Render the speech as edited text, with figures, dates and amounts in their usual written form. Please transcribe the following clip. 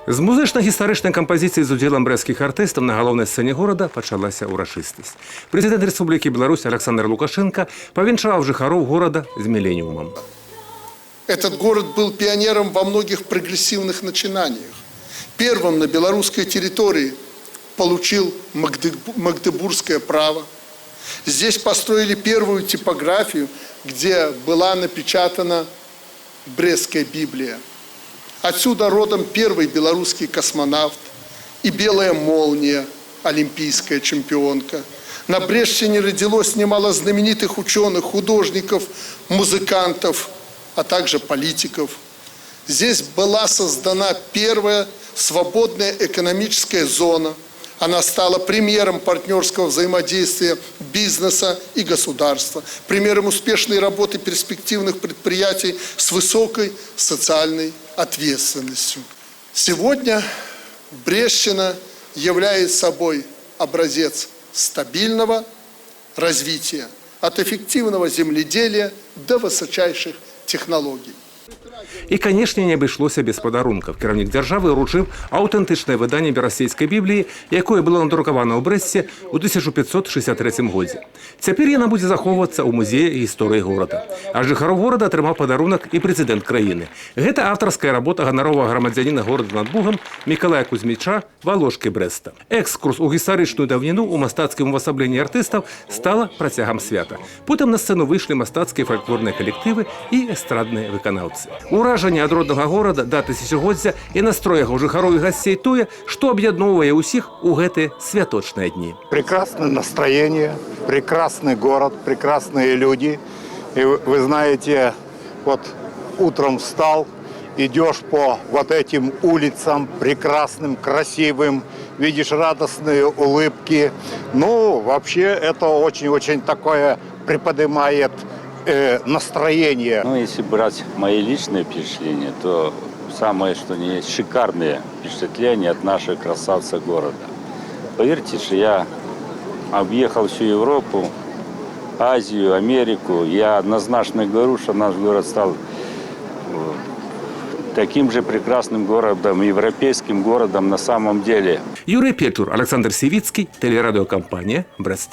З музично-гістаричної композиції з уділом брестських артистів на головній сцені города почалася урочистість. Президент Республіки Білорусь Олександр Лукашенко повінчав жихаров города з міленіумом. Этот город был пионером во многих прогрессивных начинаниях. Первым на белорусской территории получил магдебургское право. Здесь построили первую типографию, где была напечатана Брестская Библия. Отсюда родом первый белорусский космонавт и белая молния, олимпийская чемпионка. На Брестщине родилось немало знаменитых ученых, художников, музыкантов, а также политиков. Здесь была создана первая свободная экономическая зона. Она стала примером партнерского взаимодействия бизнеса и государства, примером успешной работы перспективных предприятий с высокой социальной ответственностью. Сегодня Брестщина является собой образец стабильного развития, от эффективного земледелия до высочайших технологий. І, звісно, не обійшлося без подарунків. Керівник держави вручив аутентичне видання Російської Біблії, яке було надруковано у Бресті у 1563 році. Тепер вона буде заховуватися у музеї історії города. А жихаров города отримав подарунок і президент країни. Це авторська робота гонорового громадянина города над Бугом Миколая Кузьміча «Волошки Бреста». Екскурс у історичну давнину у мастацькому уособленні артистів стала протягом свята. Потім на сцену вийшли мастацькі фольклорні колективи і естрадні виконавці. Ураження ад родного города, дати тисячогоддя і настроях у жихарових гостей тое, що об'єдновує усіх у гэты святочні дні. Прекрасное настроение, прекрасный город, прекрасные люди. И вы знаете, вот утром встал, идешь по вот этим улицам прекрасным, красивым, видишь радостные улыбки. Ну, вообще это очень-очень такое приподнимает настроение. Ну, если брать мои личные впечатления, то самое, что не есть, шикарные впечатления от нашего красавца города. Поверьте, что я объехал всю Европу, Азию, Америку. Я однозначно говорю, что наш город стал таким же прекрасным городом, европейским городом на самом деле. Юрій Печур, Олександр Сівіцький, телерадіокомпанія «Брест».